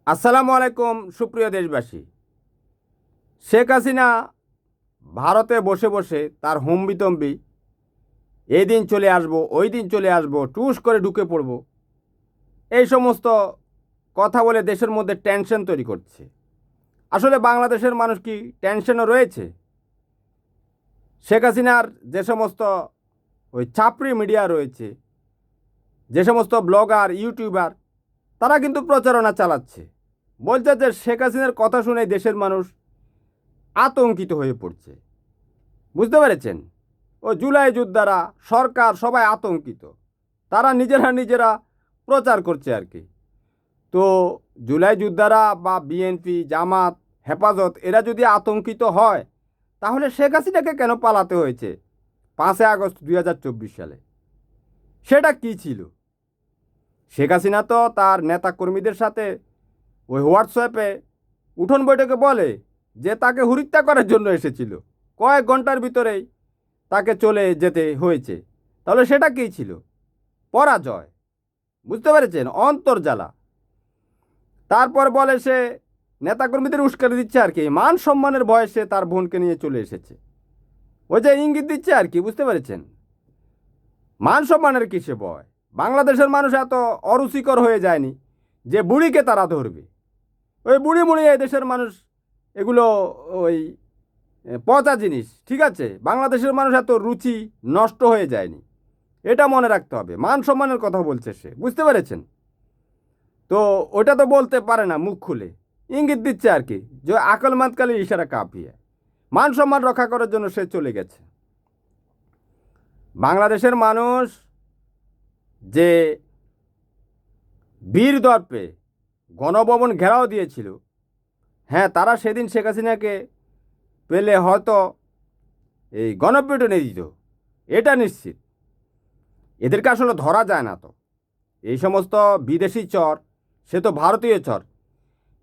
আসসালামু আলাইকুম সুপ্রিয় দেশবাসী। শেখ হাসিনা ভারতে বসে বসে তার হম্বিতম্বি এই দিন চলে আসব, ওই দিন চলে আসব, টুস করে ঢুকে পড়ব, এই সমস্ত কথা বলে দেশের মধ্যে টেনশন তৈরি করছে। আসলে বাংলাদেশের মানুষ কি টেনশনও রয়েছে? শেখ হাসিনার যে সমস্ত ওই ছাপড়ি মিডিয়া রয়েছে, যে সমস্ত ব্লগার ইউটিউবার, তারা কিন্তু প্রচারণা চালাচ্ছে, বলছে যে শেখ হাসিনার কথা শুনে দেশের মানুষ আতঙ্কিত হয়ে পড়ছে। বুঝতে পেরেছেন? ও জুলাই যোদ্ধারা, সরকার সবাই আতঙ্কিত, তারা নিজেরা নিজেরা প্রচার করছে আর কি। তো জুলাই যোদ্ধারা বা বিএনপি, জামাত, হেফাজত এরা যদি আতঙ্কিত হয়, তাহলে শেখ হাসিনাকে কেন পালাতে হয়েছে 5 আগস্ট 2024 সালে? সেটা কি ছিল? শেখ হাসিনা তো তার নেতাকর্মীদের সাথে ওই হোয়াটসঅ্যাপে উঠোন বৈঠকে বলে যে তাকে হত্যা করার জন্য এসেছিল, কয়েক ঘন্টার ভিতরেই তাকে চলে যেতে হয়েছে। তাহলে সেটা কী ছিল? পরাজয়। বুঝতে পেরেছেন? অন্তর্জালা। তারপর বলে সে নেতাকর্মীদের উস্কানি দিচ্ছে আর কি, মান সম্মানের ভয়ে সে তার বোনকে নিয়ে চলে এসেছে। ওই যে ইঙ্গিত দিচ্ছে আর কি, বুঝতে পেরেছেন? মান সম্মানের কিসে ভয়? বাংলাদেশের মানুষ এত অরুচিকর হয়ে যায়নি যে বুড়িকে তারা ধরবে। ওই বুড়ি মুড়ি এই দেশের মানুষ এগুলো ওই পচা জিনিস, ঠিক আছে? বাংলাদেশের মানুষ এত রুচি নষ্ট হয়ে যায়নি, এটা মনে রাখতে হবে। মান সম্মানের কথা বলছে সে, বুঝতে পেরেছেন? তো ওটা তো বলতে পারে না মুখ খুলে, ইঙ্গিত দিচ্ছে আর কি, যে আকলমাতকালী ইশারা কাঁপিয়ে মান সম্মান রক্ষা করার জন্য সে চলে গেছে। বাংলাদেশের মানুষ যে বীর দর্পে গণভবন ঘেরাও দিয়েছিল, হ্যাঁ, তারা সেদিন শেখ হাসিনাকে পেলে হয়তো এই গণপিটুনি দিত, এটা নিশ্চিত। এদেরকে আসলে ধরা যায় না। তো এই সমস্ত বিদেশি চর, সে তো ভারতীয় চর,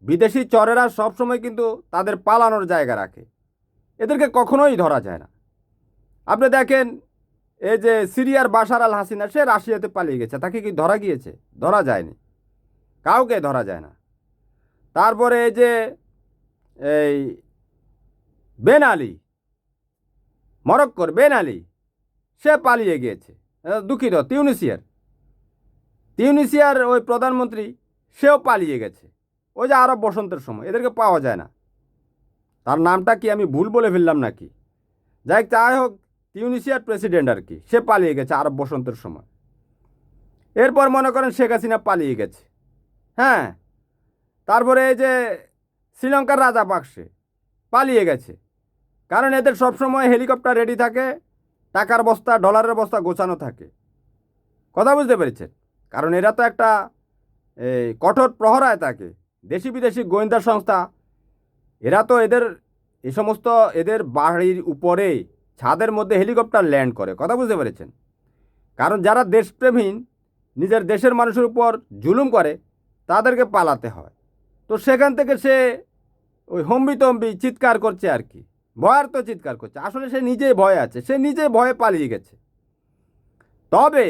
বিদেশি চরেরা সবসময় কিন্তু তাদের পালানোর জায়গা রাখে, এদেরকে কখনোই ধরা যায় না। আপনি দেখেন, এই যে সিরিয়ার বাশার আল হাসিনা, সে রাশিয়াতে পালিয়ে গেছে, তাকে কি ধরা গিয়েছে? ধরা যায়নি, কাউকে ধরা যায় না। তারপরে এই যে এই বেন আলী, মরক্কোর বেন আলী, সে পালিয়ে গিয়েছে। দুঃখিত, তিউনিসিয়ার ওই প্রধানমন্ত্রী, সেও পালিয়ে গেছে ওই যে আরব বসন্তের সময়, এদেরকে পাওয়া যায় না। তার নামটা কি আমি ভুল বলে ফেললাম নাকি? যাই হোক, তিউনিসিয়ার প্রেসিডেন্ট আর কি, সে পালিয়ে গেছে আরব বসন্তের সময়। এরপর মনে করেন শেখ হাসিনা পালিয়ে গেছে। হ্যাঁ, তারপরে এই যে শ্রীলঙ্কার রাজাপাকসে পালিয়ে গেছে, কারণ এদের সবসময় হেলিকপ্টার রেডি থাকে, টাকার বস্তা, ডলারের বস্তা গোছানো থাকে। কথা বুঝতে পেরেছেন? কারণ এরা তো একটা কঠোর প্রহরায় থাকে, দেশি বিদেশি গোয়েন্দা সংস্থা, এরা তো এদের এই সমস্ত এদের বাড়ির উপরে ছাদের মধ্যে হেলিকপ্টার ল্যান্ড করে। কথা বুঝতে পেরেছেন? কারণ যারা দেশপ্রেমহীন, নিজের দেশের মানুষের উপর জুলুম করে, তাদেরকে পালাতে হয়। তো সেখান থেকে সে ওই হম্বিতম্বি চিৎকার করছে আর কি, ভয়ার তো চিৎকার করছে। আসলে সে নিজেই ভয়ে আছে, সে নিজে ভয়ে পালিয়ে গেছে। তবে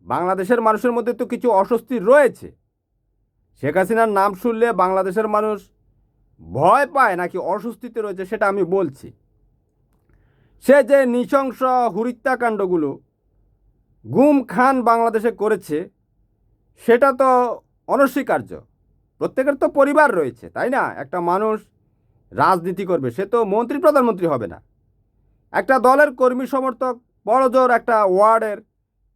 বাংলাদেশের মানুষের মধ্যে তো কিছু অস্বস্তি রয়েছে। শেখ হাসিনার নাম শুনলে বাংলাদেশের মানুষ ভয় পায় নাকি অস্বস্তিতে রয়েছে, সেটা আমি বলছি। সে যে নৃশংস হত্যাকাণ্ডগুলো গুম খান বাংলাদেশে করেছে, সেটা তো অনস্বীকার্য। প্রত্যেকের তো পরিবার রয়েছে, তাই না? একটা মানুষ রাজনীতি করবে, সে তো মন্ত্রী প্রধানমন্ত্রী হবে না। একটা দলের কর্মী সমর্থক, বড় জোর একটা ওয়ার্ডের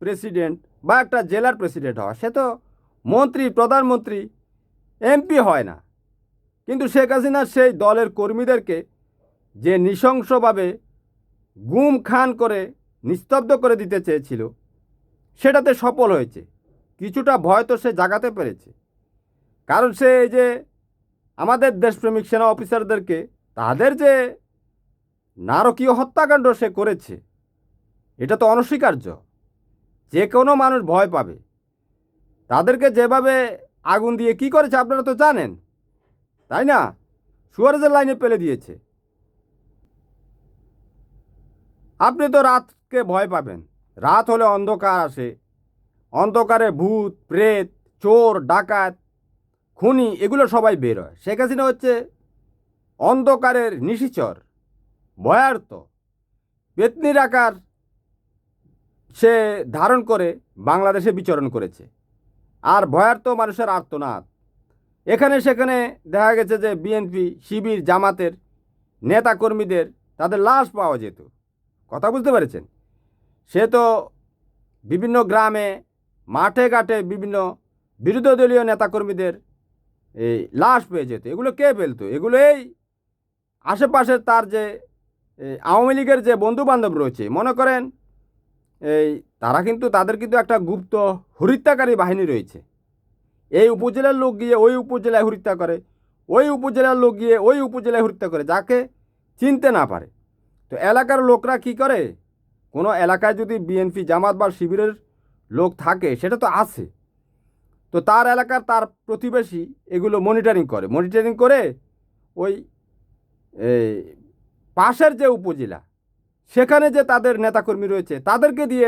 প্রেসিডেন্ট বা একটা জেলার প্রেসিডেন্ট হওয়া, সে তো মন্ত্রী, প্রধানমন্ত্রী, এমপি হয় না। কিন্তু শেখ হাসিনা সেই দলের কর্মীদেরকে যে নৃশংসভাবে গুম খান করে নিস্তব্ধ করে দিতে চেয়েছিল, সেটাতে সফল হয়েছে। কিছুটা ভয় তো সে জাগাতে পেরেছে, কারণ সে এই যে আমাদের দেশপ্রেমিক সেনা অফিসারদেরকে, তাদের যে নারকীয় হত্যাকাণ্ড সে করেছে, এটা তো অনস্বীকার্য। যে কোনো মানুষ ভয় পাবে। তাদেরকে যেভাবে আগুন দিয়ে কি করেছে আপনারা তো জানেন, তাই না? সুয়ারেজের লাইনে ফেলে দিয়েছে। আপনি তো রাতকে ভয় পাবেন, রাত হলে অন্ধকার আসে, অন্ধকারে ভূত প্রেত, চোর ডাকাত খুনি, এগুলো সবাই বের হয়। শেখ হাসিনা হচ্ছে অন্ধকারের নিশিচর, ভয়ার্ত, পেতনির আকার সে ধারণ করে বাংলাদেশে বিচরণ করেছে। আর ভয়ার্ত মানুষের আর্তনাদ, এখানে সেখানে দেখা গেছে যে বিএনপি, শিবির, জামাতের নেতাকর্মীদের তাদের লাশ পাওয়া যেত। কথা বুঝতে পেরেছেন? সে তো বিভিন্ন গ্রামে, মাঠে ঘাটে বিভিন্ন বিরোধী দলীয় নেতাকর্মীদের এই লাশ পেয়ে যেত। এগুলো কে ফেলতো? এগুলো এই আশেপাশের তার যে আওয়ামী লীগের যে বন্ধুবান্ধব রয়েছে, মনে করেন এই তারা কিন্তু, তাদের কিন্তু একটা গুপ্ত হত্যাকারী বাহিনী রয়েছে। এই উপজেলার লোক গিয়ে ওই উপজেলায় হত্যা করে, ওই উপজেলার লোক গিয়ে ওই উপজেলায় হত্যা করে, যাকে চিনতে না পারে। তো এলাকার লোকরা কি করে, কোনো এলাকায় যদি বিএনপি, জামাত বা শিবিরের লোক থাকে, সেটা তো আছে, তো তার এলাকার তার প্রতিবেশী এগুলো মনিটরিং করে ওই পাশের যে উপজেলা, সেখানে যে তাদের নেতাকর্মী রয়েছে তাদেরকে দিয়ে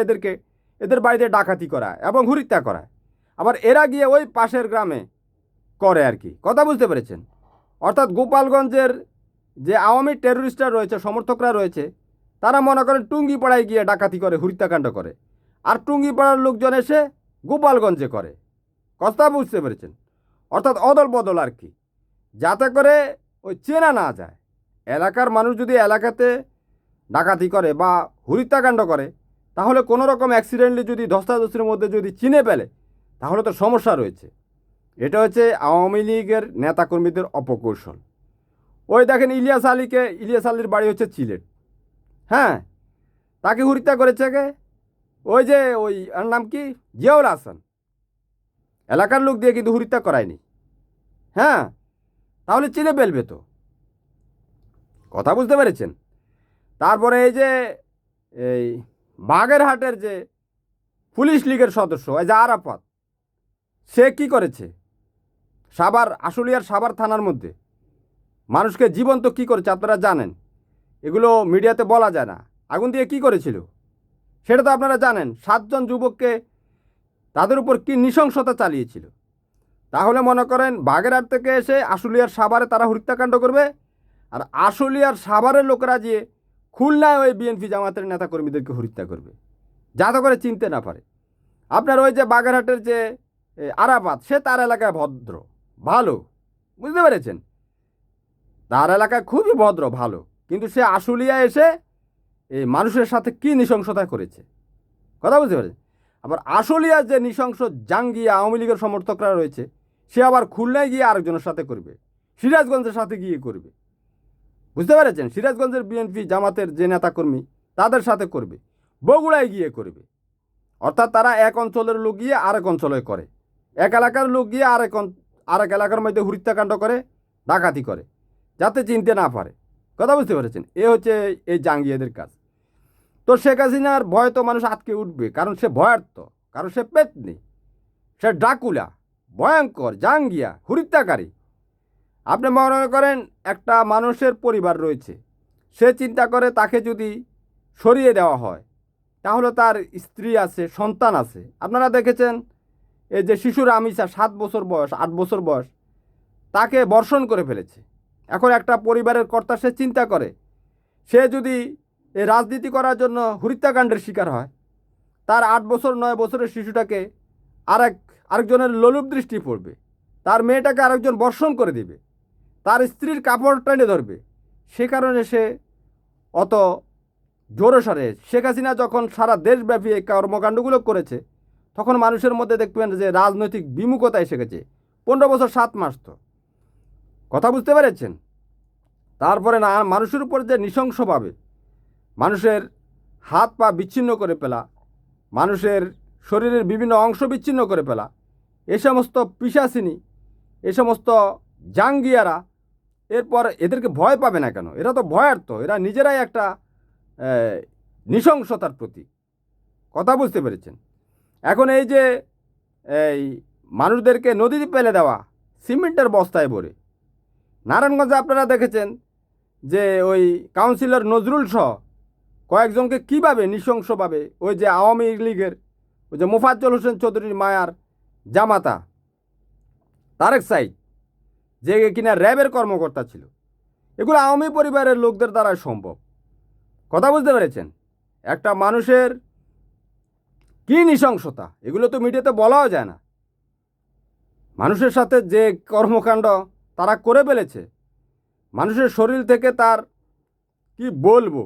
এদের বাড়িতে ডাকাতি করায় এবং হত্যা করায়। আবার এরা গিয়ে ওই পাশের গ্রামে করে আর কি। কথা বুঝতে পেরেছেন? অর্থাৎ গোপালগঞ্জের যে আওয়ামী টেররিস্টরা রয়েছে, সমর্থকরা রয়েছে, তারা মনে করেন টুঙ্গিপাড়ায় গিয়ে ডাকাতি করে, হত্যাকাণ্ড করে, আর টুঙ্গিপাড়ার লোকজন এসে গোপালগঞ্জে করে। কথা বুঝতে পেরেছেন? অর্থাৎ অদল বদল আর কি, যাতে করে ওই চেনা না যায়। এলাকার মানুষ যদি এলাকাতে ডাকাতি করে বা হত্যাকাণ্ড করে, তাহলে কোনো রকম অ্যাক্সিডেন্টলি যদি ধস্তাধস্তির মধ্যে যদি চিনে ফেলে, তাহলে তো সমস্যা রয়েছে। এটা হচ্ছে আওয়ামী লীগের নেতাকর্মীদের অপকৌশল। ওই দেখেন ইলিয়াস আলীর বাড়ি হচ্ছে সিলেট। হ্যাঁ, তাকে হত্যা করেছে কে? ওই যে ওই আর নাম কি, জিয়াউল হাসান। এলাকার লোক দিয়ে কিন্তু হত্যা করায়নি। হ্যাঁ, তাহলে চিনে ফেলবে তো। কথা বুঝতে পেরেছেন? তারপরে এই যে এই বাগেরহাটের যে পুলিশ লীগের সদস্য, এই যে আরাফাত, সে কি করেছে? আশুলিয়ার সাভার থানার মধ্যে মানুষকে জীবন্ত কি করেছে আপনারা জানেন। এগুলো মিডিয়াতে বলা যায় না। আগুন দিয়ে কি করেছিল সেটা তো আপনারা জানেন। 7 জন যুবককে তাদের উপর কি নৃশংসতা চালিয়েছিল। তাহলে মনে করেন বাগেরহাট থেকে এসে আশুলিয়ার সাভারে তারা হত্যাকাণ্ড করবে, আর আশুলিয়ার সাভারের লোকেরা যে খুলনায় ওই বিএনপি জামাতের নেতাকর্মীদেরকে হত্যা করবে, যাতে করে চিনতে না পারে। আপনার ওই যে বাগেরহাটের যে আরাফাত, সে তার এলাকায় ভদ্র, ভালো, বুঝতে পেরেছেন? তার এলাকায় খুবই ভদ্র, ভালো, কিন্তু সে আশুলিয়া এসে এই মানুষের সাথে কি নৃশংসতা করেছে। কথা বুঝতে পেরেছেন? আবার আশুলিয়ার যে নৃশংস জাঙ্গিয়া আওয়ামী লীগের সমর্থকরা রয়েছে, সে আবার খুলনায় গিয়ে আরেকজনের সাথে করবে, সিরাজগঞ্জের সাথে গিয়ে করবে। বুঝতে পেরেছেন? সিরাজগঞ্জের বিএনপি জামাতের যে নেতাকর্মী তাদের সাথে করবে, বগুড়ায় গিয়ে করবে। অর্থাৎ তারা এক অঞ্চলের লোক গিয়ে আরেক অঞ্চলে করে, এক এলাকার লোক গিয়ে আরেক এলাকার মধ্যে হত্যাকাণ্ড করে, ডাকাতি করে, যাতে চিনতে না পারে। কথা বুঝতে পেরেছেন? এ হচ্ছে এই জাঙ্গিয়াদের কাজ। তো শেখ হাসিনার ভয় তো মানুষ আটকে উঠবে, কারণ সে ভয়ার্থ, কারণ সে পেতনি, সে ডাকুলা, ভয়ঙ্কর, জাঙ্গিয়া, হত্যাকারী। আপনি মনে করেন একটা মানুষের পরিবার রয়েছে, সে চিন্তা করে তাকে যদি সরিয়ে দেওয়া হয়, তাহলে তার স্ত্রী আছে, সন্তান আছে। আপনারা দেখেছেন এই যে শিশুর আমিষা, 7 বছর বয়স, 8 বছর বয়স, তাকে বর্ষণ করে ফেলেছে। এখন একটা পরিবারের কর্তা সে চিন্তা করে, সে যদি এই রাজনীতি করার জন্য হত্যাকাণ্ডের শিকার হয়, তার 8 বছর 9 বছরের শিশুটাকে আরেকজনের লোলুপ দৃষ্টি পড়বে, তার মেয়েটাকে আরেকজন বর্ষণ করে দিবে, তার স্ত্রীর কাপড় টেনে ধরবে। সে কারণে সে অত জোরে সরে, শেখ হাসিনা যখন সারা দেশব্যাপী এই কর্মকাণ্ডগুলো করেছে, তখন মানুষের মধ্যে দেখবেন যে রাজনৈতিক বিমুখতা এসে গেছে। 15 বছর 7 মাস তো। কথা বুঝতে পেরেছেন? তারপরে না, মানুষের উপর যে নৃশংসভাবে মানুষের হাত পা বিচ্ছিন্ন করে ফেলা, মানুষের শরীরের বিভিন্ন অংশ বিচ্ছিন্ন করে ফেলা, এ সমস্ত পিশাচিনী, এ সমস্ত জাঙ্গিয়ারা, এরপর এদেরকে ভয় পাবে না কেন? এরা তো ভয়ার্থ, এরা নিজেরাই একটা নৃশংসতার প্রতীক। কথা বুঝতে পেরেছেন? এখন এই যে এই মানুষদেরকে নদীতে ফেলে দেওয়া সিমেন্টের বস্তায় ভরে, নারায়ণগঞ্জে আপনারা দেখেছেন যে ওই কাউন্সিলর নজরুল সহ কয়েকজনকে কীভাবে নৃশংসভাবে ওই যে আওয়ামী লীগের ওই যে মোফাজ্জল হোসেন চৌধুরীর মায়ার জামাতা তারেক সাইদ, যে কিনা র্যাবের কর্মকর্তা ছিল। এগুলো আওয়ামী পরিবারের লোকদের দ্বারাই সম্ভব। কথা বুঝতে পেরেছেন? একটা মানুষের কী নৃশংসতা, এগুলো তো মিডিয়াতে বলাও যায় না। মানুষের সাথে যে কর্মকাণ্ড তারা করে ফেলেছে, মানুষের শরীর থেকে তার কি বলবো,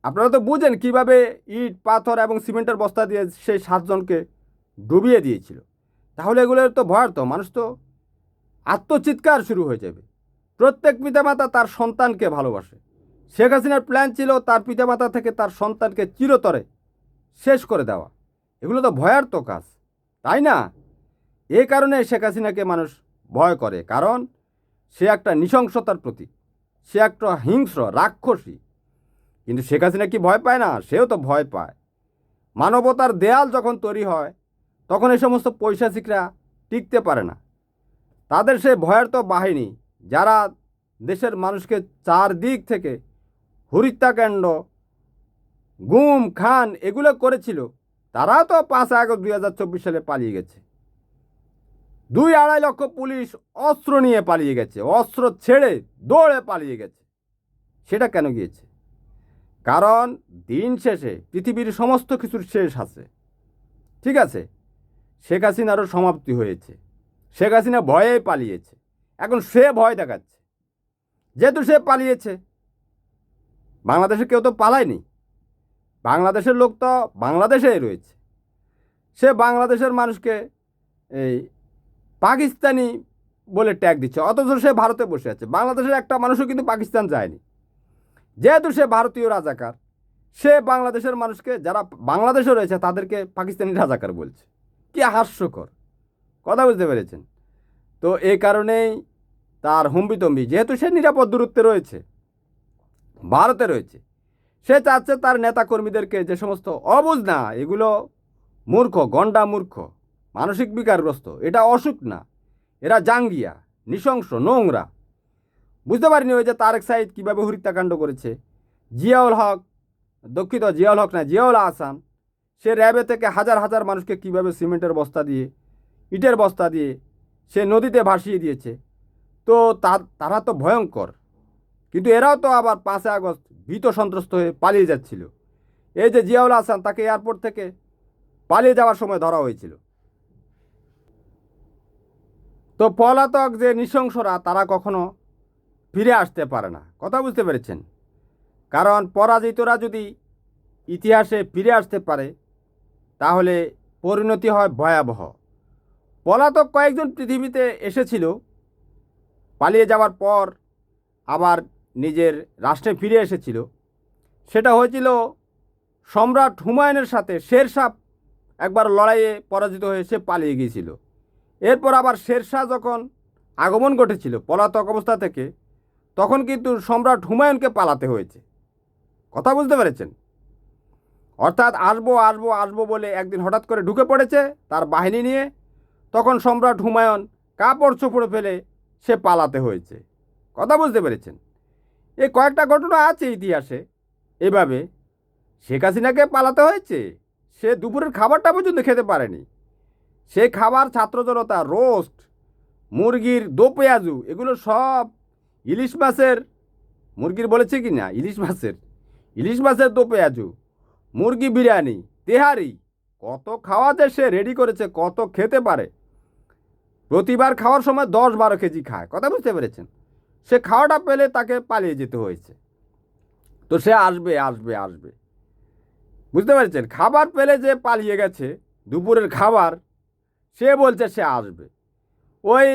আপনারা তো বুঝেন কিভাবে ইট পাথর এবং সিমেন্টের বস্তা দিয়ে সেই 7 জনকে ডুবিয়ে দিয়েছিল। তাহলে এগুলো তো ভয়ার্থ, মানুষ তো আত্মচিৎকার শুরু হয়ে যাবে। প্রত্যেক পিতামাতা তার সন্তানকে ভালোবাসে। শেখ হাসিনার প্ল্যান ছিল তার পিতামাতা থেকে তার সন্তানকে চিরতরে শেষ করে দেওয়া। এগুলো তো ভয়ার্থ কাজ, তাই না? এই কারণে শেখ হাসিনাকে মানুষ ভয় করে, কারণ সে একটা নৃশংসতার প্রতীক, সে একটা হিংস্র রাক্ষসী। কিন্তু শেখ হাসিনা কি ভয় পায় না? সেও তো ভয় পায়। মানবতার দেয়াল যখন তৈরি হয় তখন এই সমস্ত পৈশাচিকরা টিকতে পারে না। তাদের সে ভয়ার্থ বাহিনী যারা দেশের মানুষকে চারদিক থেকে হত্যাকাণ্ড, গুম খান এগুলো করেছিল, তারা তো 5 আগস্ট 2024 সালে পালিয়ে গেছে। 2-2.5 লক্ষ পুলিশ অস্ত্র নিয়ে পালিয়ে গেছে, অস্ত্র ছেড়ে দৌড়ে পালিয়ে গেছে। সেটা কেন গিয়েছে? কারণ দিন শেষে পৃথিবীর সমস্ত কিছুর শেষ আছে, ঠিক আছে? শেখ হাসিনারও সমাপ্তি হয়েছে। শেখ হাসিনা ভয়ে পালিয়েছে, এখন সে ভয় দেখাচ্ছে। যেহেতু সে পালিয়েছে, বাংলাদেশে কেউ তো পালায়নি, বাংলাদেশের লোক তো বাংলাদেশেই রয়েছে। সে বাংলাদেশের মানুষকে এই পাকিস্তানি বলে ট্যাগ দিচ্ছে, অথচ সে ভারতে বসে আছে। বাংলাদেশের একটা মানুষও কিন্তু পাকিস্তান যায়নি। যেহেতু সে ভারতীয় রাজাকার, সে বাংলাদেশের মানুষকে যারা বাংলাদেশে রয়েছে তাদেরকে পাকিস্তানি রাজাকার বলছে। কি হাস্যকর! কথা বুঝতে পেরেছেন? তো এই কারণেই তার হম্বিতম্বি, যেহেতু সে নিরাপদ দূরত্বে রয়েছে, ভারতে রয়েছে, সে চাচ্ছে তার নেতাকর্মীদেরকে, যে সমস্ত অবুঝ না, এগুলো মূর্খ, গন্ডা মূর্খ, মানসিক বিকারগ্রস্ত, এটা অসুখ না, এরা জাঙ্গিয়া, নৃশংস, নোংরা। বুঝতে পারিনি ওই যে তারেক সাইদ কীভাবে হত্যাকাণ্ড করেছে। জিয়াউল হক, দুঃখিত, জিয়াউল হক না, জিয়াউল আহসান, সে র্যাবে থেকে হাজার হাজার মানুষকে কীভাবে সিমেন্টের বস্তা দিয়ে, ইটের বস্তা দিয়ে সে নদীতে ভাসিয়ে দিয়েছে। তো তারা তো ভয়ঙ্কর, কিন্তু এরাও তো আবার 5 আগস্ট ভীত সন্ত্রস্ত হয়ে পালিয়ে যাচ্ছিল। এই যে জিয়াউল আহসান, তাকে এয়ারপোর্ট থেকে পালিয়ে যাওয়ার সময় ধরা হয়েছিল। তো পলাতক যে নৃশংসরা, তারা কখনো ফিরে আসতে পারে না। কথা বুঝতে পেরেছেন? কারণ পরাজিতরা যদি ইতিহাসে ফিরে আসতে পারে তাহলে পরিণতি হয় ভয়াবহ। পলাতক কয়েকজন পৃথিবীতে এসেছিল, পালিয়ে যাওয়ার পর আবার নিজের রাষ্ট্রে ফিরে এসেছিল। সেটা হয়েছিল সম্রাট হুমায়ুনের সাথে। শেরশাহ একবার লড়াইয়ে পরাজিত হয়ে সে পালিয়ে গিয়েছিল। এরপর আবার শেরশাহ যখন আগমন ঘটেছিল পলাতক অবস্থা থেকে, তখন কিন্তু সম্রাট হুমায়ুনকে পালাতে হয়েছে। কথা বুঝতে পেরেছেন? অর্থাৎ আসবো আসবো আসবো বলে একদিন হঠাৎ করে ঢুকে পড়েছে তার বাহিনী নিয়ে, তখন সম্রাট হুমায়ুন কাপড় চোপড়ে ফেলে সে পালাতে হয়েছে। কথা বুঝতে পেরেছেন? এই কয়েকটা ঘটনা আছে ইতিহাসে এভাবে। শেখ হাসিনাকে পালাতে হয়েছে, সে দুপুরের খাবারটা পর্যন্ত খেতে পারেনি। সেই খাবার ছাত্র জনতা, রোস্ট, মুরগির দো পেঁয়াজু, এগুলো সব ইলিশ মাছের, মুরগির বলেছে কি না, ইলিশ মাছের দো পেঁয়াজু, মুরগি বিরিয়ানি, তেহারি, কত খাওয়াতে সে রেডি করেছে, কত খেতে পারে। প্রতিবার খাওয়ার সময় 10-12 কেজি খায়। কথা বুঝতে পেরেছেন? সে খাওয়াটা পেলে তাকে পালিয়ে যেতে হয়েছে। তো সে আসবে আসবে আসবে, বুঝতে পেরেছেন? খাবার পেলে যে পালিয়ে গেছে, দুপুরের খাবার, সে বলছে সে আসবে। ওই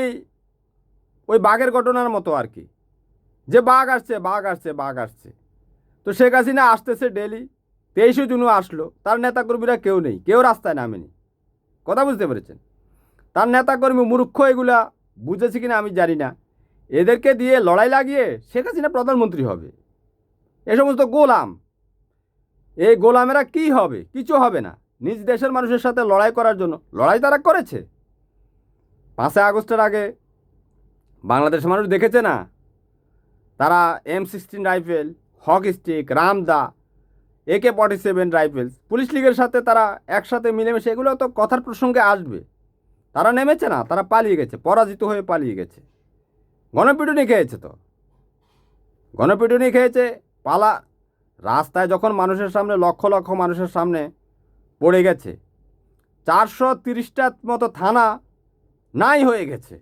ওই বাঘের ঘটনার মতো আর কি, যে বাঘ আসছে বাঘ আসছে বাঘ আসছে। তো শেখ হাসিনা আসতেছে ডেলি, 23শে জুনও আসলো, তার নেতাকর্মীরা কেউ নেই, কেউ রাস্তায় নামেনি। কথা বুঝতে পেরেছেন? তার নেতাকর্মী মূর্খ, এগুলা বুঝেছে কিনা আমি জানি না, এদেরকে দিয়ে লড়াই লাগিয়ে শেখ হাসিনা প্রধানমন্ত্রী হবে। এ সমস্ত গোলাম, এই গোলামেরা কি হবে? কিছু হবে না। নিজ দেশের মানুষের সাথে লড়াই করার জন্য লড়াই তারা করেছে। 5 আগস্টের আগে বাংলাদেশের মানুষ দেখেছে না, তারা M16 রাইফেল, হক স্টিক, রামদা, AK-47 রাইফেলস, পুলিশ লীগের সাথে তারা একসাথে মিলেমিশে, এগুলো তো কথার প্রসঙ্গে আসবে। তারা নেমেছে না, তারা পালিয়ে গেছে, পরাজিত হয়ে পালিয়ে গেছে। গণপিটুনি খেয়েছে তো, গণপিটুনি খেয়েছে। পালা রাস্তায় যখন মানুষের সামনে, লক্ষ লক্ষ মানুষের সামনে পড়ে গেছে, 430টার মতো থানা নাই হয়ে গেছে,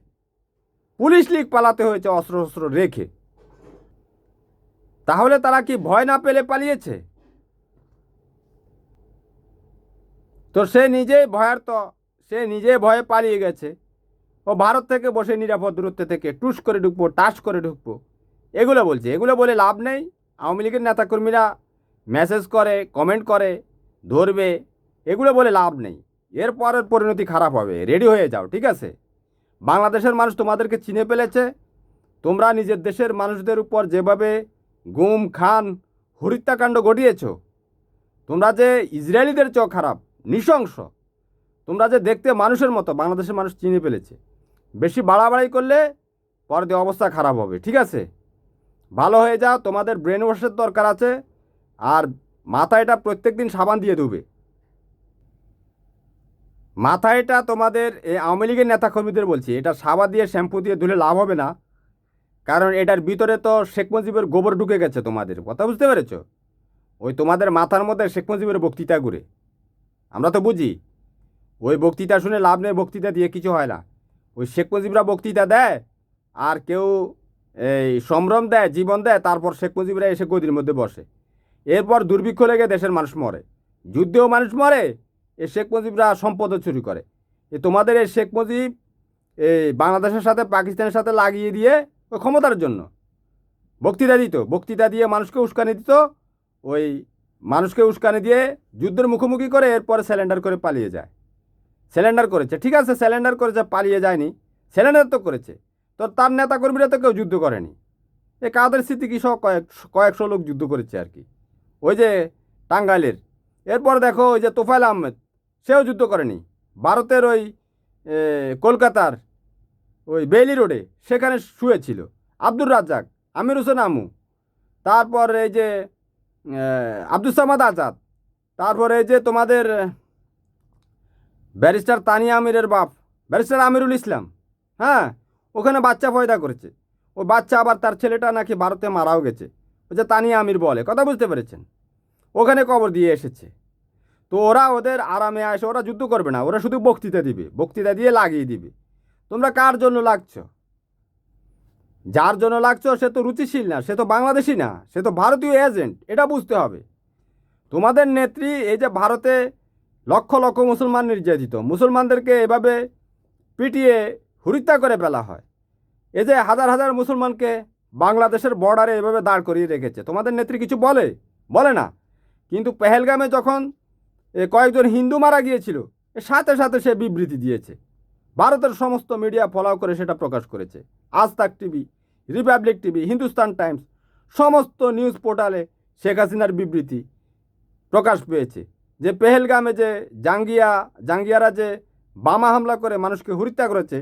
পুলিশ লিগ পালাতে হয়েছে অস্ত্র শস্ত্র রেখে। তাহলে তারা কি ভয় না পেলে পালিয়েছে? তো সে নিজেই ভয়ার্ত, সে নিজে ভয়ে পালিয়ে গেছে। ও ভারত থেকে বসে নিরাপদ দূরত্বে থেকে টুস করে ঢুকবো, টাস করে ঢুকবো, এগুলো বলছে। এগুলো বলে লাভ নেই। আওয়ামী লীগের নেতাকর্মীরা মেসেজ করে, কমেন্ট করে, ধরবে, এগুলো বলে লাভ নেই। এরপরের পরিণতি খারাপ হবে। রেডি হয়ে যাও, ঠিক আছে? বাংলাদেশের মানুষ তোমাদেরকে চিনে ফেলেছে। তোমরা নিজের দেশের মানুষদের উপর যেভাবে গুম খান হত্যাকাণ্ড ঘটিয়েছ, তোমরা যে ইসরায়েলিদের চেয়েও খারাপ, নৃশংস, তোমরা যে দেখতে মানুষের মতো, বাংলাদেশের মানুষ চিনে ফেলেছে। বেশি বাড়াবাড়ি করলে পরে দিয়ে অবস্থা খারাপ হবে, ঠিক আছে? ভালো হয়ে যাও। তোমাদের ব্রেন ওয়াশের দরকার আছে। আর মাথায়টা প্রত্যেক দিন সাবান দিয়ে ধুবে। মাথায়টা তোমাদের এই আওয়ামী লীগের নেতাকর্মীদের বলছি, এটা সাবান দিয়ে শ্যাম্পু দিয়ে ধুলে লাভ হবে না। কারণ এটার ভিতরে তো শেখ মুজিবের গোবর ঢুকে গেছে। তোমাদের কথা বুঝতে পেরেছ? ওই তোমাদের মাথার মধ্যে শেখ মুজিবের বক্তৃতা ঘুরে, আমরা তো বুঝি। ওই বক্তৃতা শুনে লাভ নেই, বক্তৃতা দিয়ে কিছু হয় না। ওই শেখ মুজিবরা বক্তৃতা দেয়, আর কেউ এই সম্ভ্রম দেয়, জীবন দেয়, তারপর শেখ মুজিবরা এসে গদির মধ্যে বসে। এরপর দুর্ভিক্ষ লেগে দেশের মানুষ মরে, যুদ্ধেও মানুষ মরে, এ শেখ মুজিবরা সম্পদও চুরি করে। এ তোমাদের এই শেখ মুজিব এই বাংলাদেশের সাথে পাকিস্তানের সাথে লাগিয়ে দিয়ে ওই ক্ষমতার জন্য বক্তৃতা দিত, বক্তৃতা দিয়ে মানুষকে উস্কানি দিত। ওই মানুষকে উস্কানি দিয়ে যুদ্ধের মুখোমুখি করে এরপরে স্যালেন্ডার করে পালিয়ে যায়। স্যালেন্ডার করেছে, ঠিক আছে, স্যালেন্ডার করেছে, পালিয়ে যায়নি, স্যালেন্ডার তো করেছে। তো তার নেতাকর্মীরা তো কেউ যুদ্ধ করেনি। এ কাদের স্মৃতি কি সব কয়েকশো লোক যুদ্ধ করেছে আর কি, ওই যে টাঙ্গাইলের। এরপর দেখো ওই যে তোফায়েল আহমেদ, সেও যুদ্ধ করেনি। ভারতের ওই কলকাতার ওই বেইলি রোডে সেখানে শুয়েছিল। আব্দুর রাজ্জাক, আমির হোসেন আমু, তারপর এই যে আব্দুস সামাদ আজাদ, তারপর এই যে তোমাদের ব্যারিস্টার তানিয়া আমিরের বাপ ব্যারিস্টার আমিরুল ইসলাম, হ্যাঁ, ওখানে বাচ্চা পয়দা করেছে। ও বাচ্চা আবার তার ছেলেটা নাকি ভারতে মারাও গেছে। ওই যে তানিয়া আমির বলে, কথা বুঝতে পেরেছেন? ওখানে কবর দিয়ে এসেছে। তো ওরা ওদের আরামে আসে, ওরা যুদ্ধ করবে না, ওরা শুধু বক্তৃতা দিবে, বক্তৃতা দিয়ে লাগিয়ে দিবে। তোমরা কার জন্য লাগছো? যার জন্য লাগছো সে তো রুচিশীল না, সে তো বাংলাদেশি না, সে তো ভারতীয় এজেন্ট। এটা বুঝতে হবে। তোমাদের নেত্রী এই যে ভারতে লক্ষ লক্ষ মুসলমান নির্যাতিত, মুসলমানদেরকে এভাবে পিটিয়ে হত্যা করে ফেলা হয়। এই যে হাজার হাজার মুসলমানকে বাংলাদেশের বর্ডারে এভাবে দাঁড় করিয়ে রেখেছে, তোমাদের নেত্রী কিছু বলে না। কিন্তু পেহেলগামে যখন কয়েকজন হিন্দু মারা গিয়েছিল, সাথে সাথে সে বিবৃতি দিয়েছে। ভারতের সমস্ত মিডিয়া ফলো করে সেটা প্রকাশ করেছে। আজ তাক TV, Republic TV, Hindustan Times, সমস্ত নিউজ পোর্টালে শেখ হাসিনার বিবৃতি প্রকাশ পেয়েছে যে পেহেলগামে যে জাঙ্গিয়ারা যে বামা হামলা করে মানুষকে হত্যা করেছে,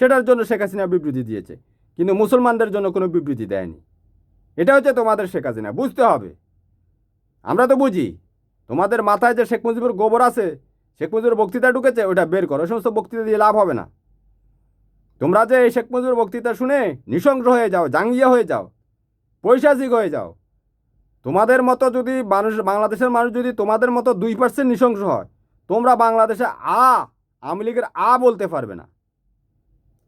সেটার জন্য শেখ হাসিনা বিবৃতি দিয়েছে। কিন্তু মুসলমানদের জন্য কোনো বিবৃতি দেয়নি। এটা হচ্ছে তোমাদের শেখ হাসিনা, বুঝতে হবে। আমরা তো বুঝি। তোমাদের মাথায় যে শেখ মুজিবুর গোবর আছে, শেখ মুজিবুর বক্তৃতা ঢুকেছে, ওটা বের করো। ওই সমস্ত বক্তৃতা দিয়ে লাভ হবে না। তোমরা যে এই শেখ মুজিবুর বক্তৃতা শুনে নৃশংস হয়ে যাও, জাঙ্গিয়া হয়ে যাও, পৈশাচিক হয়ে যাও, তোমাদের মতো যদি বাংলাদেশের মানুষ যদি তোমাদের মতো 2% নৃশংস হয়, তোমরা বাংলাদেশে আওয়ামী লীগের বলতে পারবে না।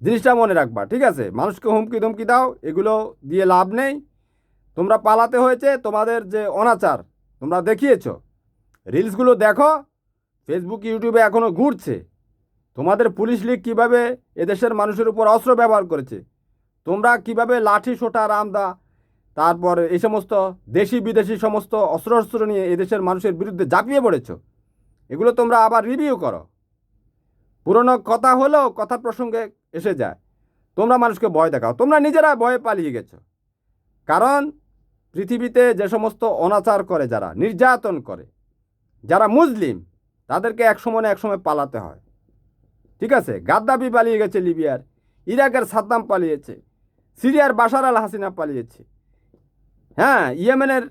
জিনিসটা মনে রাখবা, ঠিক আছে? মানুষকে হুমকি ধমকি দাও, এগুলো দিয়ে লাভ নেই। তোমরা পালাতে হয়েছে, তোমাদের যে অনাচার তোমরা দেখিয়েছ। রিলসগুলো দেখো, ফেসবুক ইউটিউবে এখনও ঘুরছে। তোমাদের পুলিশ লীগ কীভাবে এদেশের মানুষের উপর অস্ত্র ব্যবহার করেছে, তোমরা কিভাবে লাঠি সোটা রামদা, তারপর এই সমস্ত দেশি বিদেশি সমস্ত অস্ত্র নিয়ে এদেশের মানুষের বিরুদ্ধে ঝাঁপিয়ে পড়েছ, এগুলো তোমরা আবার রিভিউ করো। পুরনো কথা হলেও কথার প্রসঙ্গে এসে যায়। তোমরা মানুষকে ভয় দেখাও, তোমরা নিজেরা ভয়ে পালিয়ে গেছো। কারণ পৃথিবীতে যে সমস্ত অনাচার করে, যারা নির্যাতন করে, যারা মুসলিম, তাদেরকে একসময় পালাতে হয়, ঠিক আছে? গাদ্দাফি পালিয়ে গেছে লিবিয়ার, ইরাকের সাদ্দাম পালিয়েছে, সিরিয়ার বাশার আল হাসিনা পালিয়েছে, হ্যাঁ, ইয়েমেনের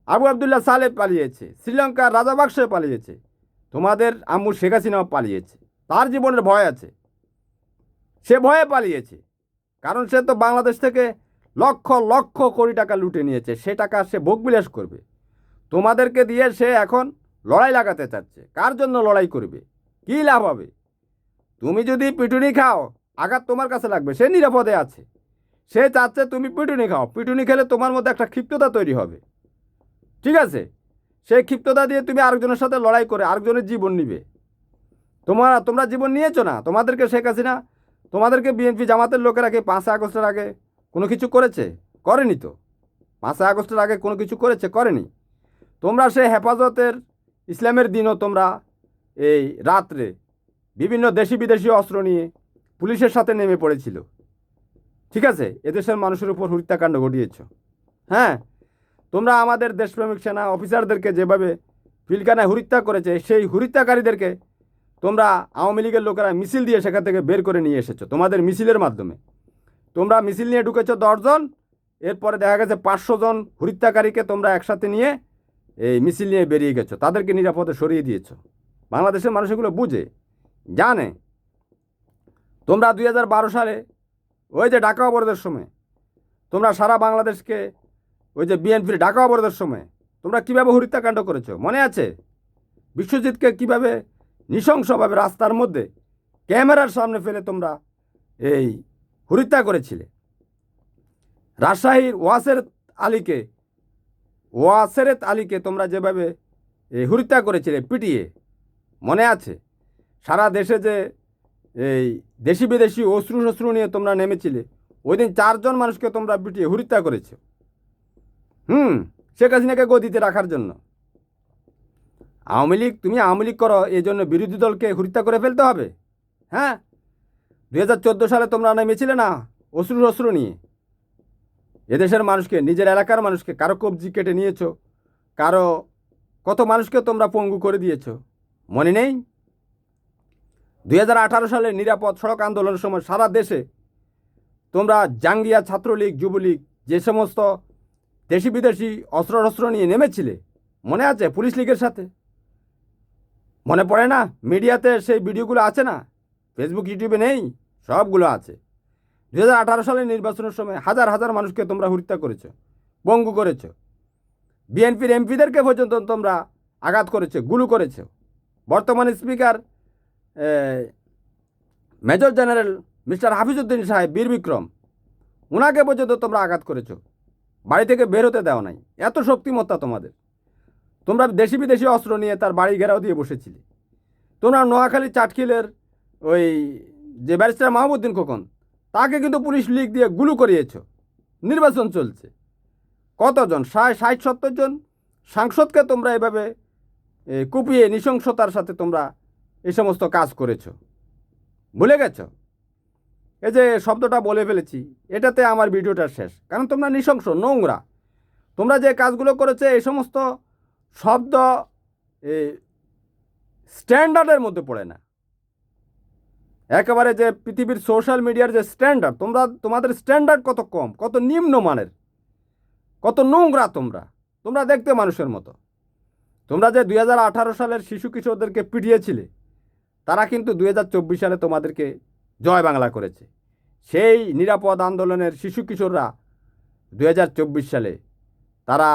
আবু আবদুল্লাহ সালেহ পালিয়েছে, শ্রীলঙ্কার রাজাবাক্সে পালিয়েছে, তোমাদের আম্মু শেখ হাসিনাও পালিয়েছে। তার জীবনের ভয় আছে, সে ভয়ে পালিয়েছে। কারণ সে তো বাংলাদেশ থেকে লক্ষ লক্ষ কোটি টাকা লুটে নিয়েছে, সে টাকা সে ভোগবিলাস করবে। তোমাদেরকে দিয়ে সে এখন লড়াই লাগাতে চাচ্ছে। কার জন্য লড়াই করবে? কী লাভ হবে? তুমি যদি পিটুনি খাও, আঘাত তোমার কাছে লাগবে। সে নিরাপদে আছে, সে চাচ্ছে তুমি পিটুনি খাও। পিটুনি খেলে তোমার মধ্যে একটা ক্ষিপ্ততা তৈরি হবে, ঠিক আছে? সেই ক্ষিপ্ততা দিয়ে তুমি আরেকজনের সাথে লড়াই করে আরেকজনের জীবন নিবে। তোমরা জীবন নিয়েছো না? তোমাদেরকে শেখ হাসিনা, তোমাদেরকে বিএনপি জামাতের লোকেরা কি 5 আগস্টের আগে কোনো কিছু করেছে? করেনি তো। 5 আগস্টের আগে কোনো কিছু করেছে? করেনি। তোমরা সে হেফাজতের ইসলামের দিনও তোমরা এই রাত্রে বিভিন্ন দেশি বিদেশি অস্ত্র নিয়ে পুলিশের সাথে নেমে পড়েছিল, ঠিক আছে? এদেশের মানুষের উপর হত্যাকাণ্ড ঘটিয়েছ। হ্যাঁ, তোমরা আমাদের দেশপ্রেমিক সেনা অফিসারদেরকে যেভাবে পিলখানায় হত্যা করেছে, সেই হত্যাকারীদেরকে তোমরা আওয়ামী লীগের লোকেরা মিছিল দিয়ে সেখান থেকে বের করে নিয়ে এসেছো। তোমাদের মিছিলের মাধ্যমে তোমরা মিছিল নিয়ে ঢুকেছো 10 জন, এরপরে দেখা গেছে 500 জন হত্যাকারীকে তোমরা একসাথে নিয়ে এই মিছিল নিয়ে বেরিয়ে গেছো, তাদেরকে নিরাপদে সরিয়ে দিয়েছো। বাংলাদেশের মানুষ এগুলো বুঝে, জানে। তোমরা 2012 সালে ওই যে ঢাকা অবরোধের সময় তোমরা সারা বাংলাদেশকে, ওই যে বিএনপির ঢাকা অবরোধের সময় তোমরা কীভাবে হত্যাকাণ্ড করেছো মনে আছে? বিশ্বজিৎকে কীভাবে নৃশংসভাবে রাস্তার মধ্যে ক্যামেরার সামনে ফেলে তোমরা এই হত্যা করেছিলে। রাজশাহীর ওয়াসেরেত আলীকে তোমরা যেভাবে এই হত্যা করেছিলে পিটিয়ে, মনে আছে? সারা দেশে যে এই দেশি বিদেশি অস্ত্র শস্ত্র নিয়ে তোমরা নেমেছিলে, ওই দিন 4 জন মানুষকে তোমরা পিটিয়ে হত্যা করেছো। শেখ হাসিনাকে গদিতে রাখার জন্য। তুমি আওয়ামী লীগ করো, এই জন্য বিরোধী দলকে হত্যা করে ফেলতে হবে? হ্যাঁ, 2014 সালে তোমরা নেমেছিলে না অস্ত্র শস্ত্র নিয়ে? এদেশের মানুষকে, নিজের এলাকার মানুষকে কারো কবজি কেটে নিয়েছো, কারো কত মানুষকে তোমরা পঙ্গু করে দিয়েছো, মনে নেই? 2018 সালে নিরাপদ সড়ক আন্দোলনের সময় সারা দেশে তোমরা জাঙ্গিয়া, ছাত্রলীগ, যুবলীগ যে সমস্ত দেশি বিদেশি অস্ত্র নিয়ে নেমেছিলে, মনে আছে? পুলিশ লীগের সাথে, মনে পড়ে না? মিডিয়াতে সেই ভিডিওগুলো আছে না? ফেসবুক, ইউটিউবে নেই? সবগুলো আছে। 2018 সালের নির্বাচনের সময় হাজার হাজার মানুষকে তোমরা হত্যা করেছো, পঙ্গু করেছো। বিএনপির এমপিদেরকে পর্যন্ত তোমরা আঘাত করেছো, গুলি করেছো। বর্তমান speaker major general mister Hafizuddin সাহেব বীর বিক্রম, ওনাকে পর্যন্ত তোমরা আঘাত করেছো, বাড়ি থেকে বের হতে দেওয়া নাই। এত শক্তিমত্তা তোমাদের। তোমরা দেশি বিদেশি অস্ত্র নিয়ে তার বাড়ি ঘেরাও দিয়ে বসেছিলে। তোমরা নোয়াখালী চাটখিলের ওই যে ব্যারিস্টার মাহমুদ্দিন খোকন, তাকে কিন্তু পুলিশ লীগ দিয়ে গুলি করিয়েছ। নির্বাচন চলছে, কতজন 60-70 জন সাংসদকে তোমরা এভাবে কুপিয়ে নৃশংসতার সাথে তোমরা এই সমস্ত কাজ করেছ, ভুলে গেছ? এই যে শব্দটা বলে ফেলেছি, এটাতে আমার ভিডিওটা শেষ। কারণ তোমরা নৃশংস, নোংরা। তোমরা যে কাজগুলো করেছে এই সমস্ত শব্দ স্ট্যান্ডার্ডের মধ্যে পড়ে না। একেবারে যে পৃথিবীর সোশ্যাল মিডিয়ার যে স্ট্যান্ডার্ড, তোমাদের স্ট্যান্ডার্ড কত কম, কত নিম্নমানের, কত নোংরা। তোমরা দেখতে মানুষের মতো। তোমরা যে 2018 সালের শিশু কিশোরদেরকে পিটিয়েছিলে, তারা কিন্তু 2024 সালে তোমাদেরকে জয় বাংলা করেছে। সেই নিরাপদ আন্দোলনের শিশু কিশোররা 2024 সালে তারা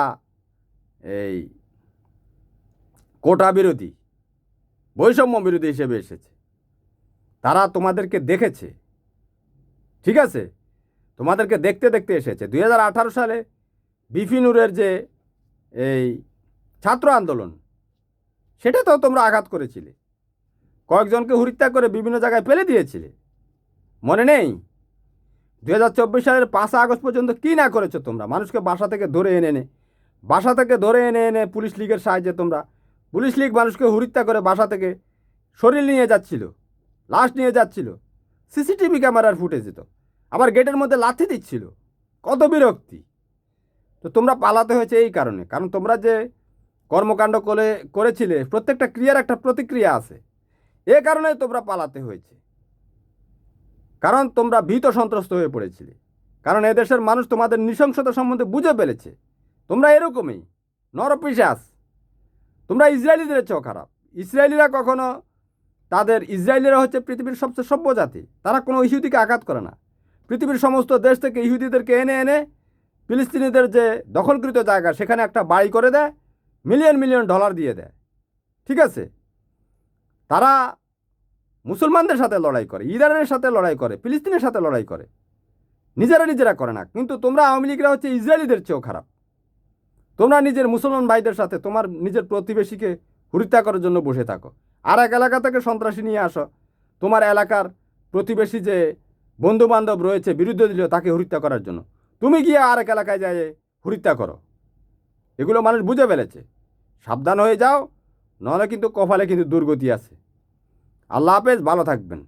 এই কোটা বিরোধী, বৈষম্য বিরোধী হিসেবে এসেছে। তারা তোমাদেরকে দেখেছে, ঠিক আছে? তোমাদেরকে দেখতে দেখতে এসেছে। 2018 সালে বিপিনুরের যে এই ছাত্র আন্দোলন, সেটা তো তোমরা আঘাত করেছিলে, কয়েকজনকে হত্যা করে বিভিন্ন জায়গায় ফেলে দিয়েছিলে, মনে নেই? 2024 সালের 5 আগস্ট পর্যন্ত কী না করেছো তোমরা? মানুষকে বাসা থেকে ধরে এনে পুলিশ লীগের সাহায্যে পুলিশ লীগ মানুষকে হত্যা করে বাসা থেকে শরীর নিয়ে যাচ্ছিল, লাশ নিয়ে যাচ্ছিল, সিসিটিভি ক্যামেরার ফুটেজ তো, আবার গেটের মধ্যে লাথি দিচ্ছিল। কত বিরক্তি! তো তোমরা পালাতে হয়েছে এই কারণে, কারণ তোমরা যে কর্মকাণ্ড করেছিলে প্রত্যেকটা ক্রিয়ার একটা প্রতিক্রিয়া আছে। এ কারণে তোমরা পালাতে হয়েছে, কারণ তোমরা ভীত সন্ত্রস্ত হয়ে পড়েছিলে। কারণ এদেশের মানুষ তোমাদের নৃশংসতা সম্বন্ধে বুঝে ফেলেছে। তোমরা এরকমই নরপিশাচ। তোমরা ইসরায়েলিদের চেয়েও খারাপ। ইসরায়েলিরা হচ্ছে পৃথিবীর সবচেয়ে সভ্য জাতি। তারা কোনো ইহুদিকে আঘাত করে না। পৃথিবীর সমস্ত দেশ থেকে ইহুদিদেরকে এনে এনে ফিলিস্তিনিদের যে দখলকৃত জায়গা সেখানে একটা বাড়ি করে দেয়, মিলিয়ন মিলিয়ন ডলার দিয়ে দেয়। ঠিক আছে, তারা মুসলমানদের সাথে লড়াই করে, ইরানের সাথে লড়াই করে, ফিলিস্তিনের সাথে লড়াই করে, নিজেরা করে না। কিন্তু তোমরা আওয়ামী লীগরা হচ্ছে ইসরায়েলিদের চেয়েও খারাপ। তোমরা নিজের মুসলমান ভাইদের সাথে তোমার নিজের প্রতিবেশীকে হত্যা করার জন্য বসে থাকো। আর এক এলাকা থেকে সন্ত্রাসী নিয়ে আসো, তোমার এলাকার প্রতিবেশী যে বন্ধু বান্ধব রয়েছে বিরুদ্ধে দিল তাকে হত্যা করার জন্য, তুমি গিয়ে আর এক এলাকায় যায় হত্যা করো। এগুলো মানুষ বুঝে ফেলেছে। সাবধান হয়ে যাও, নাহলে কিন্তু কপালে কিন্তু দুর্গতি আছে। আল্লাহ হাফেজ, ভালো থাকবেন।